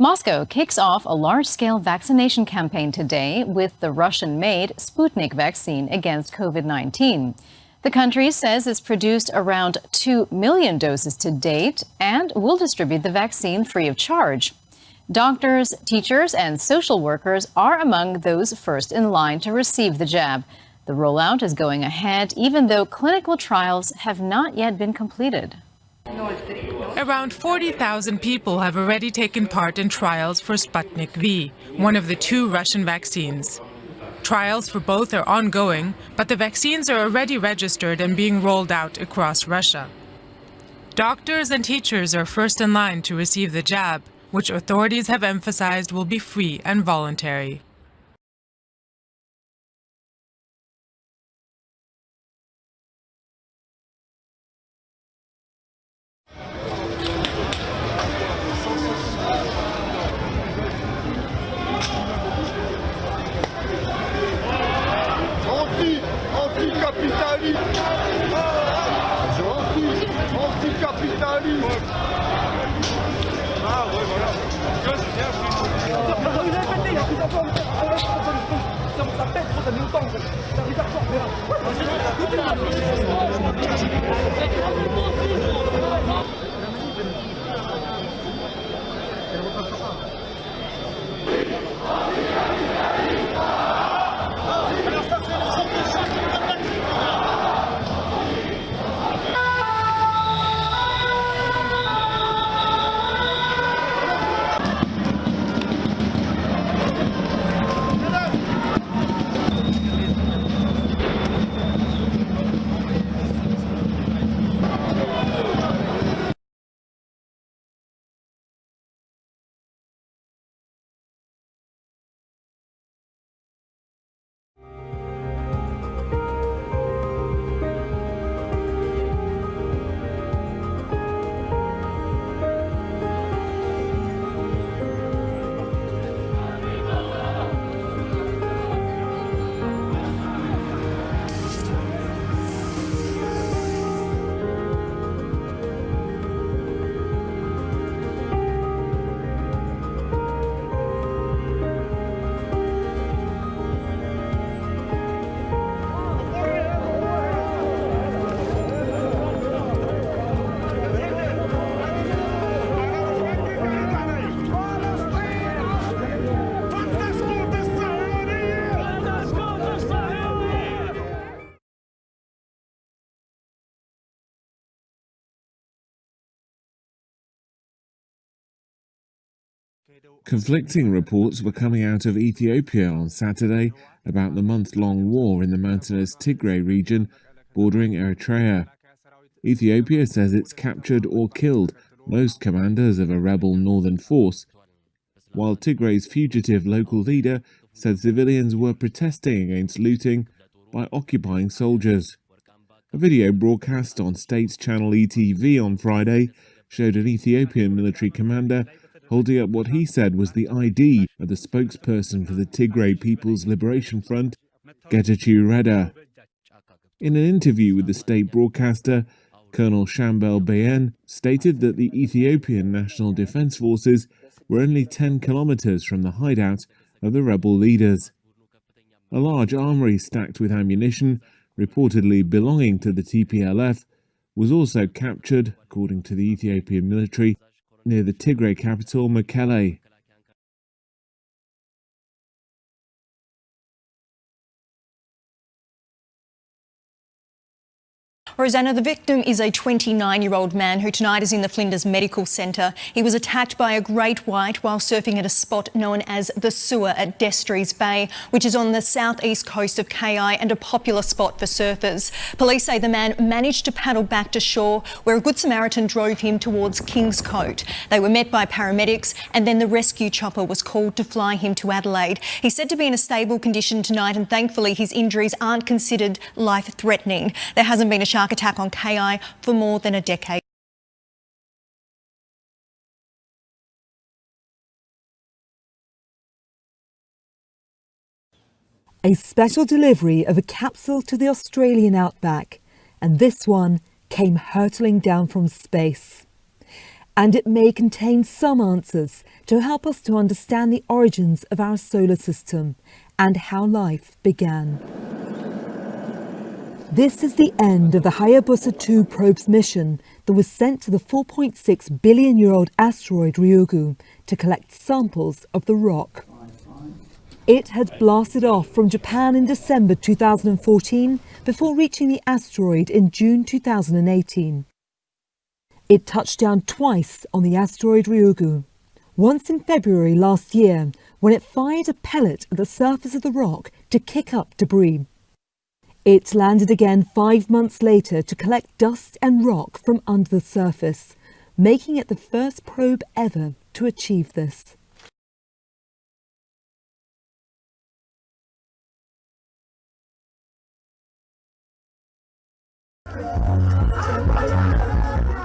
Moscow kicks off a large-scale vaccination campaign today with the Russian-made Sputnik vaccine against COVID-19. The country says it's produced around 2 million doses to date and will distribute the vaccine free of charge. Doctors, teachers, and social workers are among those first in line to receive the jab. The rollout is going ahead even though clinical trials have not yet been completed. Around 40,000 people have already taken part in trials for Sputnik V, one of the two Russian vaccines. Trials for both are ongoing, but the vaccines are already registered and being rolled out across Russia. Doctors and teachers are first in line to receive the jab, which authorities have emphasized will be free and voluntary. Conflicting reports were coming out of Ethiopia on Saturday about the month-long war in the mountainous Tigray region bordering Eritrea. Ethiopia says it's captured or killed most commanders of a rebel northern force, while Tigray's fugitive local leader said civilians were protesting against looting by occupying soldiers. A video broadcast on state channel ETV on Friday showed an Ethiopian military commander holding up what he said was the ID of the spokesperson for the Tigray People's Liberation Front, Getachew Reda. In an interview with the state broadcaster, Colonel Shambel Bayen stated that the Ethiopian National Defense Forces were only 10 kilometers from the hideout of the rebel leaders. A large armory stacked with ammunition, reportedly belonging to the TPLF, was also captured, according to the Ethiopian military, near the Tigray capital, Mekelle. Rosanna, the victim is a 29-year-old man who tonight is in the Flinders Medical Centre. He was attacked by a great white while surfing at a spot known as the Sewer at Destries Bay, which is on the southeast coast of KI and a popular spot for surfers. Police say the man managed to paddle back to shore, where a Good Samaritan drove him towards Kingscote. They were met by paramedics and then the rescue chopper was called to fly him to Adelaide. He's said to be in a stable condition tonight and thankfully his injuries aren't considered life-threatening. There hasn't been a shark attack on KI for more than a decade. A special delivery of a capsule to the Australian outback, and this one came hurtling down from space. And it may contain some answers to help us to understand the origins of our solar system and how life began. This is the end of the Hayabusa 2 probe's mission that was sent to the 4.6 billion-year-old asteroid Ryugu to collect samples of the rock. It had blasted off from Japan in December 2014 before reaching the asteroid in June 2018. It touched down twice on the asteroid Ryugu. Once in February last year, when it fired a pellet at the surface of the rock to kick up debris. It landed again 5 months later to collect dust and rock from under the surface, making it the first probe ever to achieve this.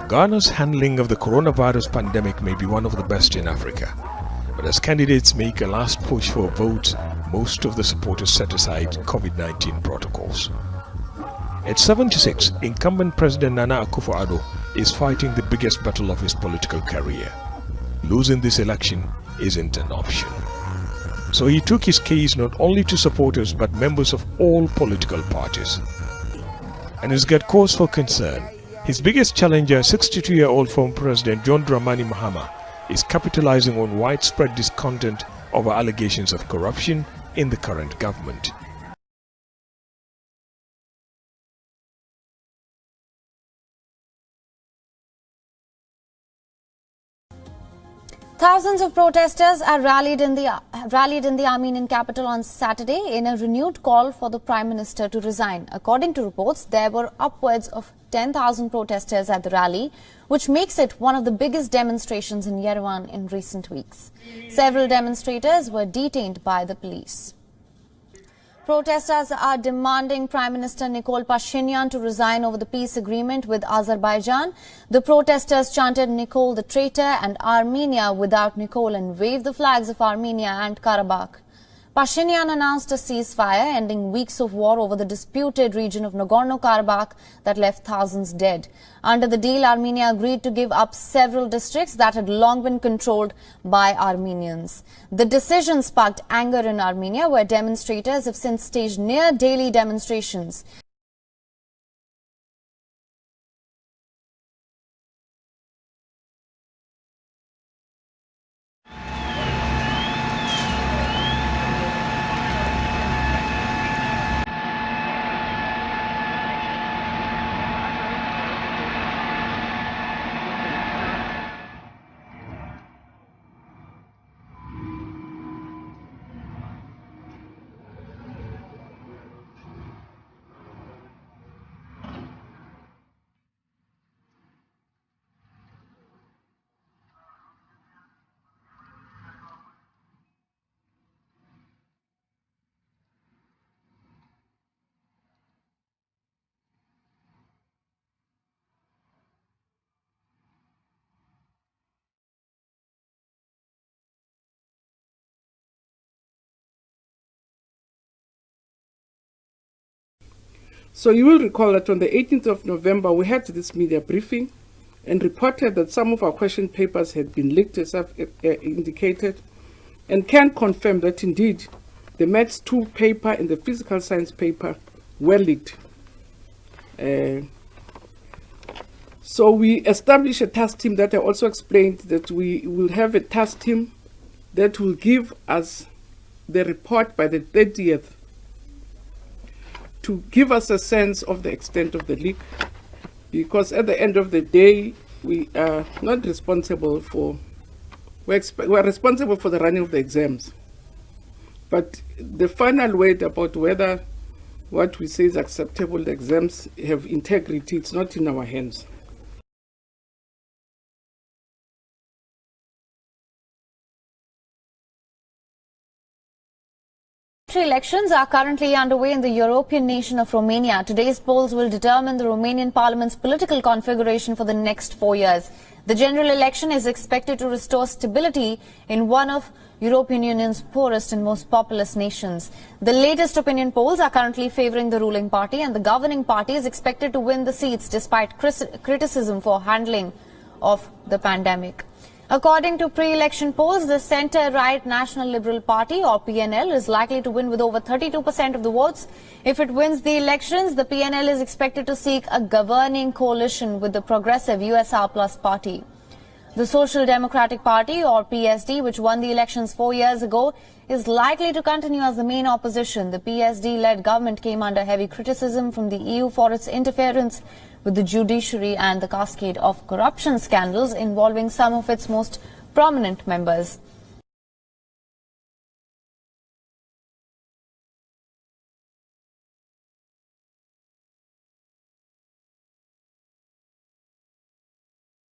Ghana's handling of the coronavirus pandemic may be one of the best in Africa. But as candidates make a last push for a vote, most of the supporters set aside COVID-19 protocols. At 76, incumbent President Nana Akufo-Addo is fighting the biggest battle of his political career. Losing this election isn't an option. So he took his case not only to supporters but members of all political parties. And has got cause for concern. His biggest challenger, 62-year-old former President John Dramani Mahama, is capitalizing on widespread discontent over allegations of corruption in the current government. Thousands of protesters are rallied in the Armenian capital on Saturday in a renewed call for the Prime Minister to resign. According to reports, there were upwards of 10,000 protesters at the rally, which makes it one of the biggest demonstrations in Yerevan in recent weeks. Several demonstrators were detained by the police. Protesters are demanding Prime Minister Nikol Pashinyan to resign over the peace agreement with Azerbaijan. The protesters chanted Nikol the traitor and Armenia without Nikol and waved the flags of Armenia and Karabakh. Pashinyan announced a ceasefire ending weeks of war over the disputed region of Nagorno-Karabakh that left thousands dead. Under the deal, Armenia agreed to give up several districts that had long been controlled by Armenians. The decision sparked anger in Armenia, where demonstrators have since staged near-daily demonstrations. So you will recall that on the 18th of November, we had this media briefing and reported that some of our question papers had been leaked, as I've indicated, and can confirm that indeed the Maths 2 paper and the physical science paper were leaked. So we established a task team that I also explained that we will have a task team that will give us the report by the 30th to give us a sense of the extent of the leak, because at the end of the day, we are not responsible for, we're responsible for the running of the exams. But the final weight about whether what we say is acceptable, the exams have integrity, it's not in our hands. Elections are currently underway in the European nation of Romania. Today's polls will determine the Romanian parliament's political configuration for the next 4 years. The general election is expected to restore stability in one of European Union's poorest and most populous nations. The latest opinion polls are currently favouring the ruling party, and the governing party is expected to win the seats despite criticism for handling of the pandemic. According to pre-election polls, the centre-right National Liberal Party, or PNL, is likely to win with over 32% of the votes. If it wins the elections, the PNL is expected to seek a governing coalition with the progressive USR Plus party. The Social Democratic Party, or PSD, which won the elections 4 years ago, is likely to continue as the main opposition. The PSD-led government came under heavy criticism from the EU for its interference with the judiciary and the cascade of corruption scandals involving some of its most prominent members.